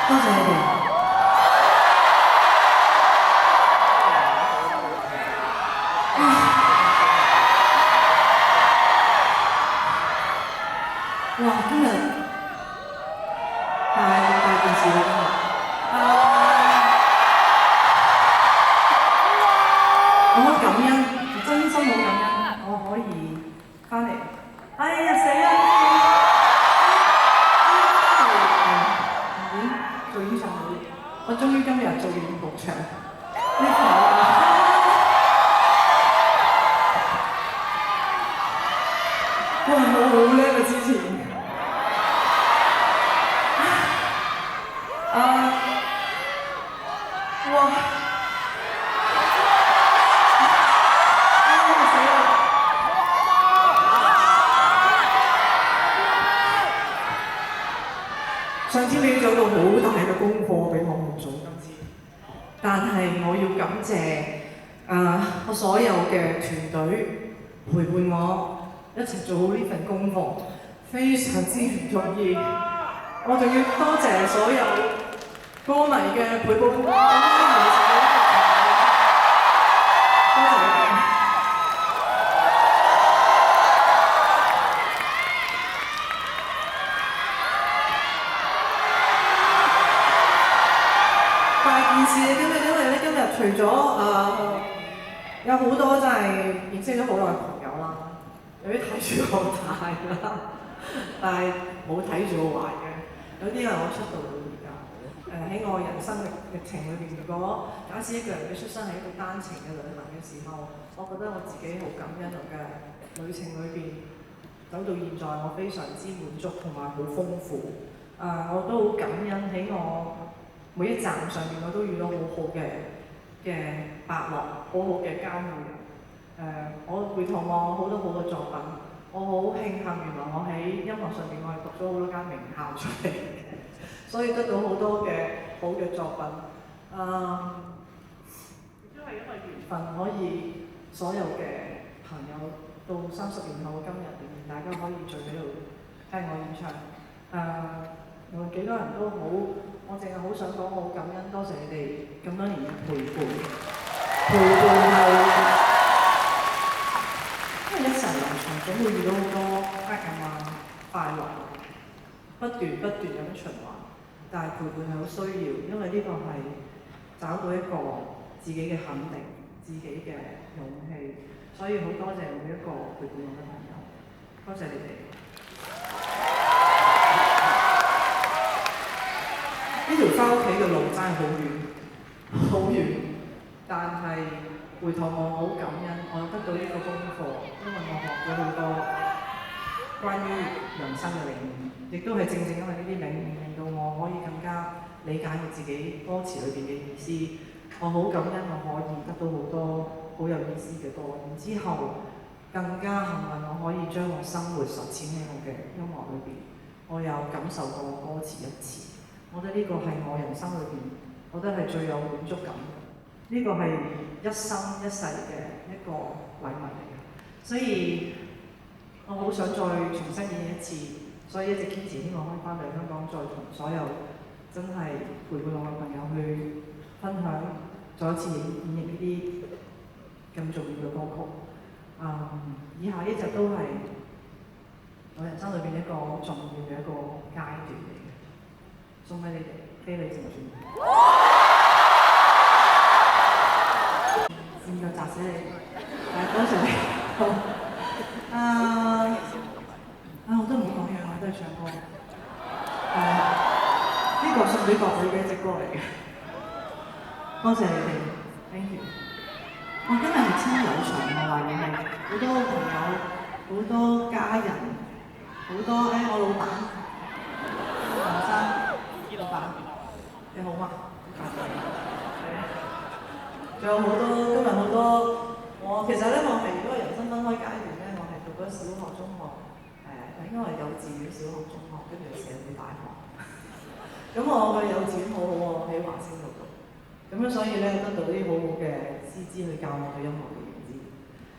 多謝你哋。哇！今日大件事啦，今日。我好感恩，真心好感恩，我可以翻嚟。哎呀死啦！做演唱會，我終於今日做完6場，呢哇！我好叻啊之前。哇！上次你做到好大嘅功課俾我做今次，但係我要感謝我所有嘅團隊陪伴我一齊做好呢份功課，非常之唔容易。我仲要多謝所有歌迷嘅陪伴，多謝你哋。大件事啊！因為咧今日除咗有好多真係認識咗好耐嘅朋友啦，有啲睇住我大啦，但係冇睇住我壞嘅。有啲係我出道到而家，喺我人生歷程裏邊，如果假設一個人嘅出生係一個單程嘅旅行嘅時候，我覺得我自己好感恩我嘅旅程裏邊走到現在，我非常之滿足同埋好豐富。我都好感恩喺我每一站上面，我都遇到好好嘅伯樂，好好嘅交流人。我回頭望好多好嘅作品。我好慶幸，原來我喺音樂上面我係讀咗好多間名校出嚟嘅，所以得到好多嘅好嘅作品。亦都係因為緣分，可以所有嘅朋友到30年後嘅今日，仍然大家可以聚喺度聽我演唱。無論幾多人都好，我淨係好想講，我好感恩，多謝你哋咁多年嘅陪伴。陪伴係。因為一世流長，總會遇到好多黑暗啊、快樂，不斷咁循環。但係陪伴係好需要，因為呢個係找到一個自己嘅肯定、自己嘅勇氣。所以好多謝每一個陪伴我嘅朋友，多謝你哋。呢條返屋企嘅路真係好遠，好遠，但係回頭望，我好感恩，我得到呢個功課，因為我學咗好多關於人生嘅領悟，亦都係正因為呢啲領悟，令到我可以更加理解我自己歌詞裏邊嘅意思。我好感恩我可以得到好多好有意思嘅歌，然之後更加幸運我可以將我生活實踐喺我嘅音樂裏邊，我有感受過歌詞一次。我覺得呢個係我人生裏邊，我覺得係最有滿足感嘅。呢個係一生一世嘅一個禮物嚟嘅，所以我好想再重新演一次，所以一直堅持希望可以翻嚟香港，再同所有真係陪伴我嘅朋友去分享，再一次演繹呢啲咁重要嘅歌曲。以下呢隻都係我人生裏邊一個好重要嘅一個階段嚟嘅，送俾你哋，非你靜轉。唔夠砸死你，多謝你。好，我都唔好講嘢，我都係唱歌。呢個送俾各位嘅一隻歌嚟嘅，多謝你哋 ，thank you。我今日係親友場，我話你係好多朋友、好多家人、好多我老闆黃生，老闆你好嗎？仲有好多，今日好多，其實咧，我係如果人生分開階段咧，我係讀咗小學、中學，應該係幼稚園、小學、中學，跟住社會大學。咁我嘅幼稚園好好喎，喺華星度讀，咁樣所以咧得到啲好好嘅師資去教我對音樂嘅認知。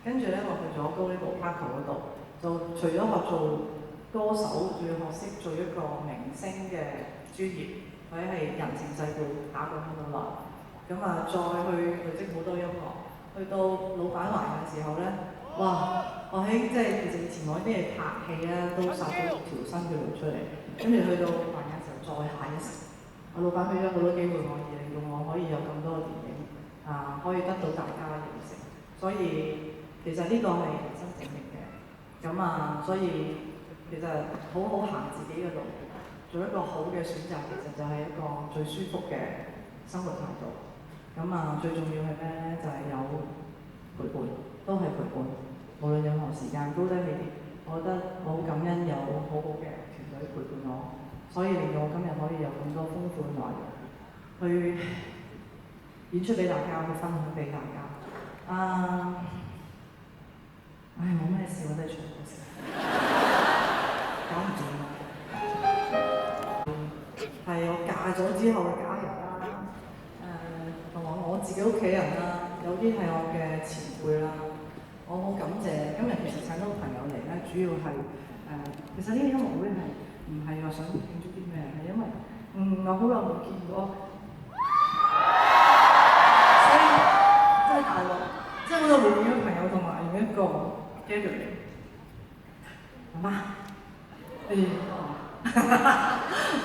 跟住咧，我去咗高呢部 Parker 嗰度，就除咗學做歌手，仲要學識做一個明星嘅專業。佢係人情世故打滾咁耐，咁啊再去累積好多音樂，去到老闆懷嘅時候咧，哇！我喺即係其實以前我啲嘢拍戲咧都殺咗條新血路出嚟，跟住去到懷嘅時候再下一城，我老闆俾咗好多機會我，而令到我可以有咁多嘅電影可以得到大家嘅認識，所以其實呢個係人生證明嘅，咁所以其實好好行自己嘅路。做一個好嘅選擇，其實就係一個最舒服嘅生活態度。咁最重要係咩咧？就係有陪伴，都係陪伴。無論任何時間高低起跌，我覺得我好感恩有好好嘅團隊陪伴我，所以令到我今日可以有咁多豐富嘅內容去演出俾大家，去分享俾大家。冇咩事，我都係長故事，講唔掂啦。係我嫁咗之後嘅家人啦，同埋我自己屋企人啦，有啲係我嘅前輩啦，我好感謝。今日其實請到朋友嚟咧，主要係其實呢個音樂會係唔係話想慶祝啲咩，係因為我好耐冇見過，所以真係大鑊，即係好耐冇見到朋友同埋一個 gathering， 係嘛？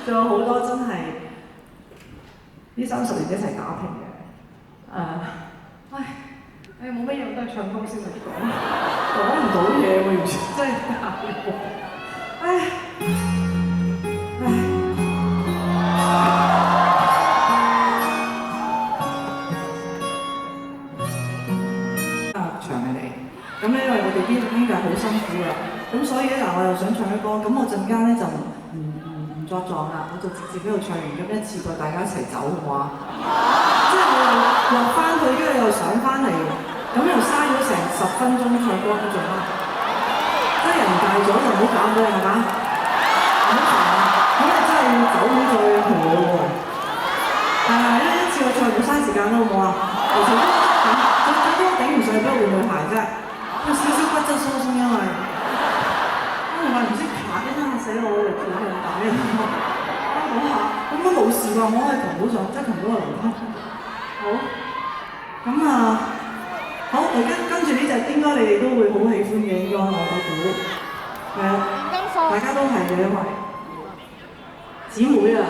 仲有好多真係呢30年一齊打拼嘅，冇乜嘢，我都係唱歌先嚟講唔到嘢喎，完全真係大鑊，長嘅你，咁咧因為我哋啲兄弟好辛苦嘅，咁所以咧我又想唱一歌，咁我陣間咧就唔作狀啦，我就直接喺度唱完，咁一次過大家一齊走好唔好啊？即係我又落翻去，跟住又上翻嚟，咁又嘥咗成10分鐘唱歌都做乜？即係人大咗就唔好搞佢係嘛？唔好煩啊！咁你真係要走咁再陪我喎。但係咧一次過唱唔嘥時間啦，好唔好啊？最多頂唔順，不過換對鞋啫，有少少骨質疏鬆因為。我唔識爬嘅真係死我嚟跳咁大嘅，講下咁都冇事喎，我可以擒到上，即係擒到個樓梯。好，咁好，而家跟住呢隻應該你哋都會好喜歡嘅，應該我估係大家都係嘅，因為姊妹啊，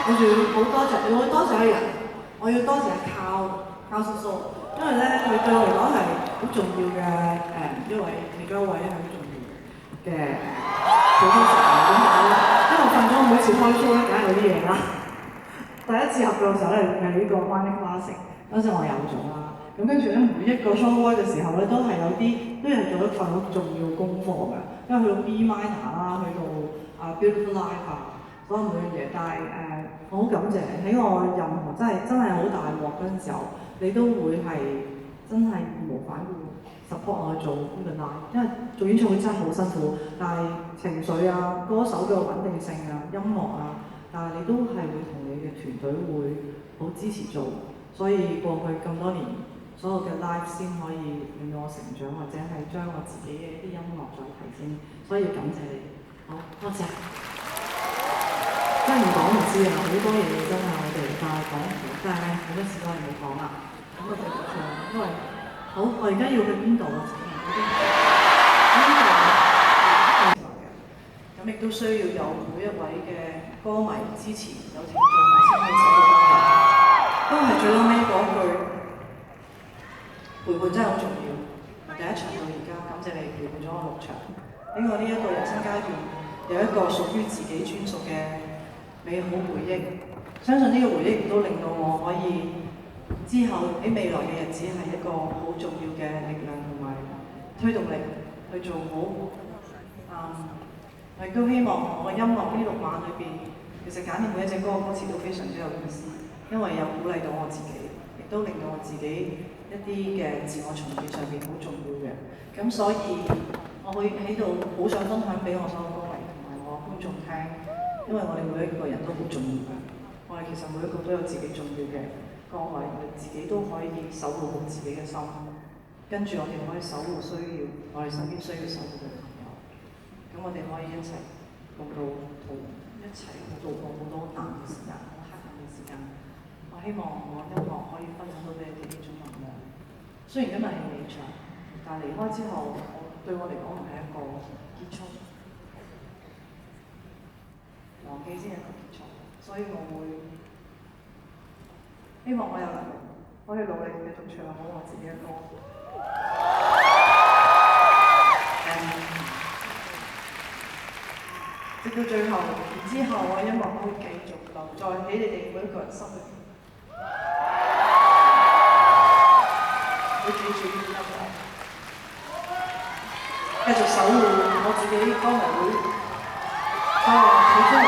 我仲要好多謝，我要多謝一人，我要多謝靠叔叔。因為咧，佢對我嚟講係好重要嘅一位，其中一位係好重要嘅普通成員。點解咧？因為我發現咗我每次開 show 咧，梗係有啲嘢啦。第一次合作嘅時候咧，係呢個 One Classic， 嗰陣我有咗啦。咁跟住咧，每一個 show 開嘅時候咧，都係有啲都係做一份好重要功課嘅。因為去到 B minor 啦，去到Beautiful Life 所有每樣嘢。但係我好感謝喺我任何真係好大鑊嗰陣時候。你都會係真係義無反顧 support 我去做呢個 live， 因為做演唱會真係好辛苦，但係情緒歌手嘅穩定性音樂但係你都係會同你嘅團隊會好支持做，所以過去咁多年所有嘅 live 先可以令到我成長，或者係將我自己嘅啲音樂再提升，所以要感謝你哋，好多謝。真係唔講唔知好多嘢真係我哋但係講唔到，但係好多時都係冇講啦。咁我繼續唱，因為好，我而家要去邊度啊？咁亦都需要有每一位嘅歌迷支持，有聽眾我先可以走到今日。都係最後尾嗰句，陪伴真係好重要。第一場到而家，感謝你陪伴咗我6場，俾我呢一個人生階段有一個屬於自己專屬嘅美好回憶，相信呢個回憶亦都令到我可以之後喺未來嘅日子係一個好重要嘅力量同埋推動力去做好。我亦都希望我音樂呢6晚裏邊，其實揀嘅每一隻歌詞都非常之有意思，因為有鼓勵到我自己，亦都令到我自己一啲嘅自我重建上邊好重要嘅。咁所以我會喺度好想分享俾我所有歌迷同埋我觀眾聽。因為我哋每一個人都好重要嘅，我哋其實每一個都有自己重要嘅崗位，我哋自己都可以守護好自己嘅心，跟住我哋可以守護我哋身邊需要守護嘅朋友。咁我哋可以一齊共度一齊度過好多難嘅時間，好黑暗嘅時間。我希望我音樂可以分享到俾你哋呢種能量。雖然今日係離場，但係離開之後，對我嚟講唔係一個結束，忘記先係一個結束。所以我會希望我有能力可以努力繼續唱好我自己嘅歌。直到最後，然之後我嘅音樂可以繼續留在喺你哋每一個人心裏面。會記住呢啲音樂，繼續守護我自己歌迷會，喜歡